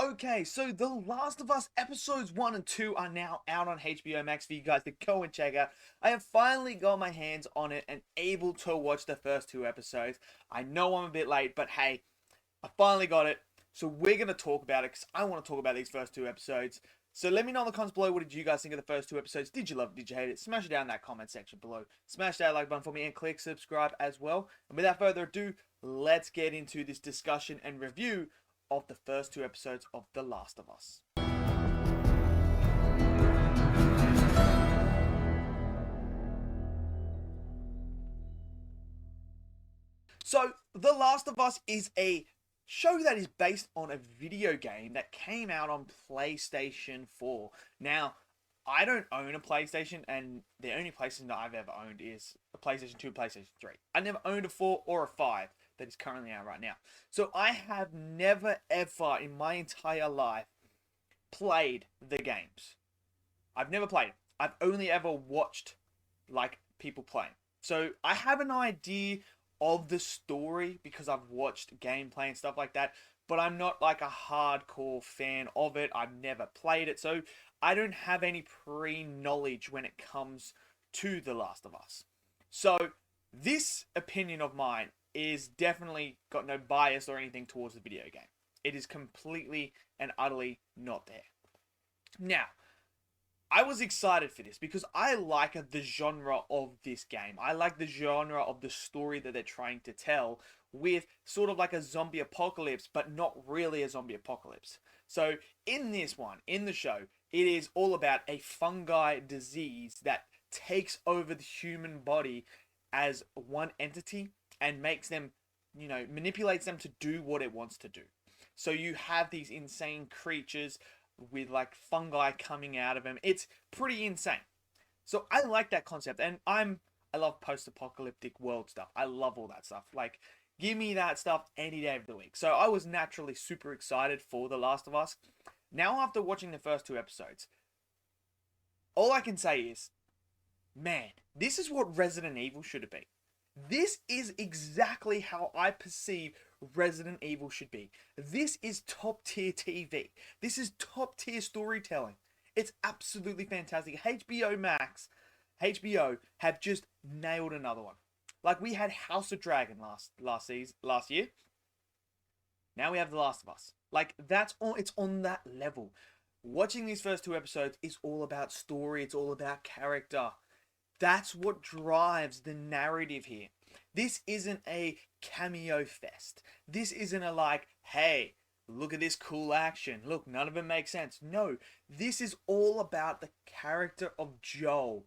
Okay, so The Last of Us episodes 1 and 2 are now out on HBO Max for you guys to go and check out. I have finally got my hands on it and able to watch the first two episodes. I know I'm a bit late, but hey, I finally got it. So we're going to talk about it because I want to talk about these first two episodes. So let me know in the comments below, what did you guys think of the first two episodes? Did you love it? Did you hate it? Smash it down in that comment section below. Smash that like button for me and click subscribe as well. And without further ado, let's get into this discussion and review of the first two episodes of The Last of Us. So, The Last of Us is a show that is based on a video game that came out on PlayStation 4. Now, I don't own a PlayStation, and the only PlayStation that I've ever owned is a PlayStation 2 and PlayStation 3. I never owned a 4 or a 5 that is currently out right now. So I have never ever in my entire life played the games. I've never played. I've only ever watched like people playing. So I have an idea of the story because I've watched gameplay and stuff like that, but I'm not like a hardcore fan of it. I've never played it, so I don't have any pre-knowledge when it comes to The Last of Us. So this opinion of mine is definitely got no bias or anything towards the video game. It is completely and utterly not there. Now, I was excited for this because I like the genre of this game. I like the genre of the story that they're trying to tell with sort of like a zombie apocalypse, but not really a zombie apocalypse. So in this one, in the show, it is all about a fungi disease that takes over the human body as one entity and makes them, manipulates them to do what it wants to do. So you have these insane creatures with like fungi coming out of them. It's pretty insane. So I like that concept, and I love post-apocalyptic world stuff. I love all that stuff. Like, give me that stuff any day of the week. So I was naturally super excited for The Last of Us. Now, after watching the first two episodes, all I can say is, man, this is what Resident Evil should be. This is exactly how I perceive Resident Evil should be. This is top tier TV. This is top tier storytelling. It's absolutely fantastic. HBO Max, HBO have just nailed another one. Like, we had House of Dragon last year. Now we have The Last of Us. Like, that's all. It's on that level. Watching these first two episodes is all about story. It's all about character. That's what drives the narrative here. This isn't a cameo fest. This isn't a like, hey, look at this cool action. Look, none of it makes sense. No, this is all about the character of Joel,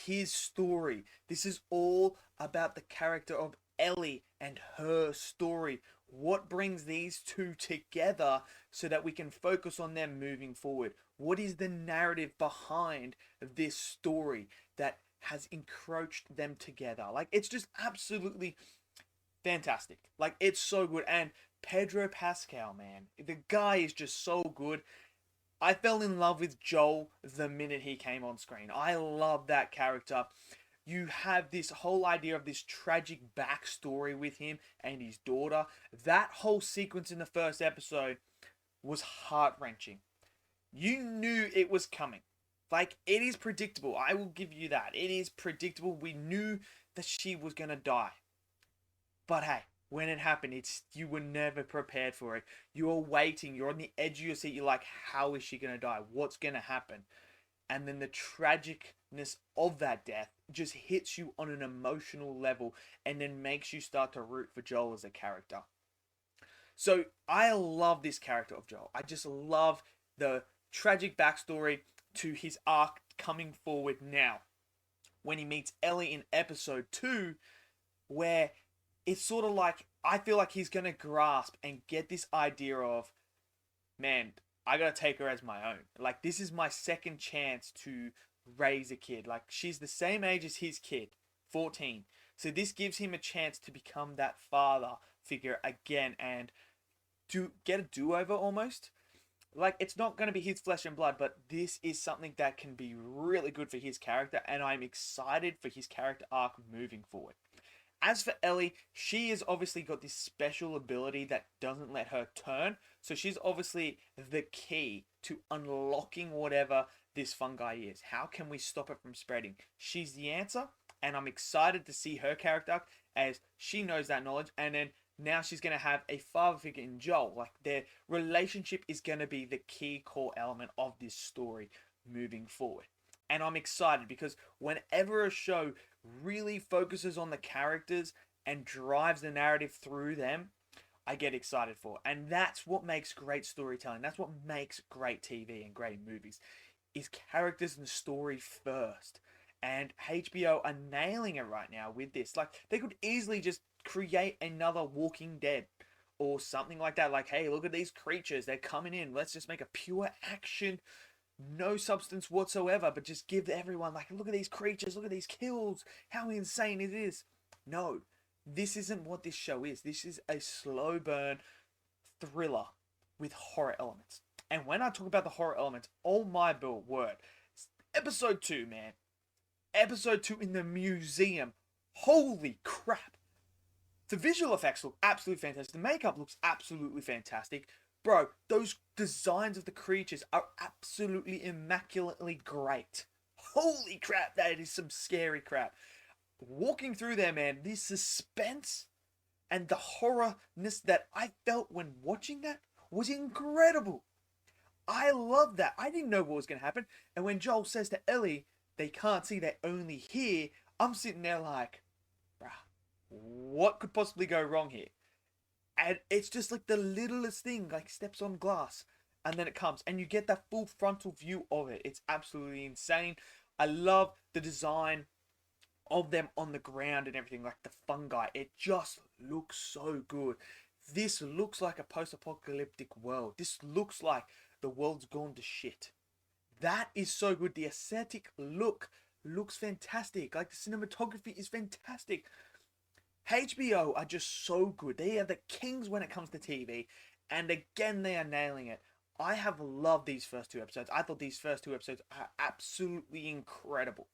his story. This is all about the character of Ellie and her story. What brings these two together so that we can focus on them moving forward? What is the narrative behind this story that has encroached them together? Like, it's just absolutely fantastic. Like, it's so good. And Pedro Pascal, man, the guy is just so good. I fell in love with Joel the minute he came on screen. I love that character. You have this whole idea of this tragic backstory with him and his daughter. That whole sequence in the first episode was heart-wrenching. You knew it was coming. Like, it is predictable. I will give you that. It is predictable. We knew that she was going to die. But hey, when it happened, you were never prepared for it. You were waiting. You're on the edge of your seat. You're like, how is she going to die? What's going to happen? And then the tragicness of that death just hits you on an emotional level and then makes you start to root for Joel as a character. So I love this character of Joel. I just love the tragic backstory to his arc coming forward now when he meets Ellie in episode 2, where it's sort of like, I feel like he's going to grasp and get this idea of, man, I got to take her as my own. Like, this is my second chance to raise a kid. Like, she's the same age as his kid, 14. So this gives him a chance to become that father figure again and to get a do-over almost. Like, it's not going to be his flesh and blood, but this is something that can be really good for his character, and I'm excited for his character arc moving forward. As for Ellie, she has obviously got this special ability that doesn't let her turn. So she's obviously the key to unlocking whatever this fungi is. How can we stop it from spreading? She's the answer, and I'm excited to see her character as she knows that knowledge, and then now she's going to have a father figure in Joel. Like, their relationship is going to be the key core element of this story moving forward. And I'm excited because whenever a show really focuses on the characters and drives the narrative through them, I get excited for. And that's what makes great storytelling. That's what makes great TV and great movies, is characters and story first. And HBO are nailing it right now with this. Like, they could easily just create another Walking Dead or something like that. Like, hey, look at these creatures. They're coming in. Let's just make a pure action, no substance whatsoever, but just give everyone, like, look at these creatures. Look at these kills. How insane it is. No, this isn't what this show is. This is a slow burn thriller with horror elements. And when I talk about the horror elements, oh my word. Episode 2, man. Episode 2 in the museum. Holy crap. The visual effects look absolutely fantastic. The makeup looks absolutely fantastic. Bro, those designs of the creatures are absolutely immaculately great. Holy crap, that is some scary crap. Walking through there, man, the suspense and the horrorness that I felt when watching that was incredible. I love that. I didn't know what was going to happen. And when Joel says to Ellie, they can't see, they only hear, I'm sitting there like, bruh, what could possibly go wrong here? And it's just like the littlest thing, like steps on glass, and then it comes, and you get that full frontal view of it. It's absolutely insane. I love the design of them on the ground and everything, like the fungi. It just looks so good. This looks like a post-apocalyptic world. This looks like the world's gone to shit. That is so good. The aesthetic look looks fantastic. Like, the cinematography is fantastic. HBO are just so good. They are the kings when it comes to TV. And again, they are nailing it. I have loved these first 2 episodes. I thought these first 2 episodes are absolutely incredible.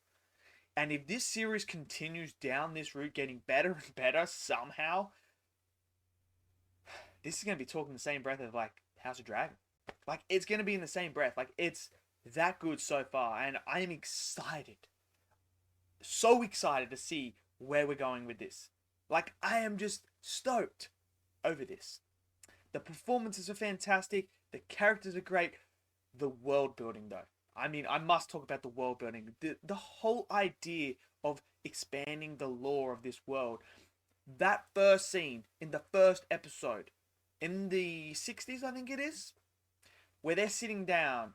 And if this series continues down this route, getting better and better somehow, this is going to be talking the same breath of, like, House of Dragon. Like, it's going to be in the same breath. Like, it's that good so far. And I am excited. So excited to see where we're going with this. Like, I am just stoked over this. The performances are fantastic. The characters are great. The world building, though. I mean, I must talk about the world building. The whole idea of expanding the lore of this world. That first scene in the first episode, in the 60s, I think it is, where they're sitting down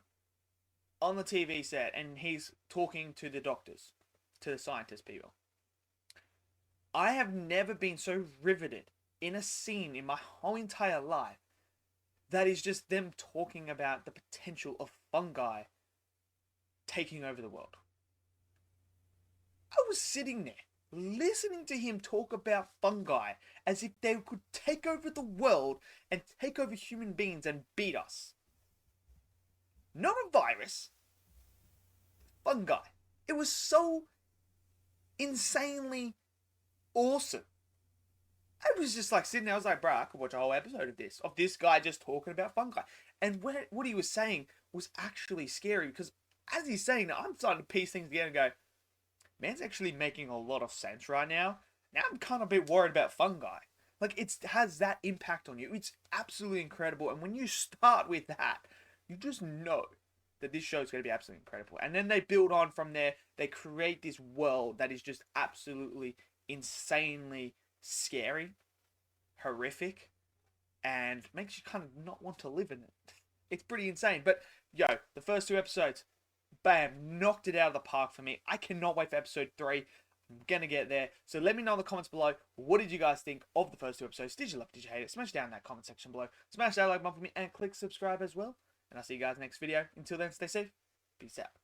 on the TV set and he's talking to the doctors, to the scientist people. I have never been so riveted in a scene in my whole entire life that is just them talking about the potential of fungi taking over the world. I was sitting there listening to him talk about fungi as if they could take over the world and take over human beings and beat us. Not a virus. Fungi. It was so insanely awesome. I was just like sitting there, I was like, bro, I could watch a whole episode of this guy just talking about fungi. And what he was saying was actually scary, because as he's saying that, I'm starting to piece things together and go, man's actually making a lot of sense right now. Now I'm kind of a bit worried about fungi. Like, it has that impact on you. It's absolutely incredible. And when you start with that, you just know that this show is going to be absolutely incredible. And then they build on from there. They create this world that is just absolutely insanely scary, horrific, and makes you kind of not want to live in it. It's pretty insane. But, yo, the first 2 episodes, bam, knocked it out of the park for me. I cannot wait for episode 3. I'm gonna get there. So let me know in the comments below, what did you guys think of the first 2 episodes? Did you love it? Did you hate it? Smash down that comment section below. Smash that like button for me and click subscribe as well. And I'll see you guys next video. Until then, stay safe. Peace out.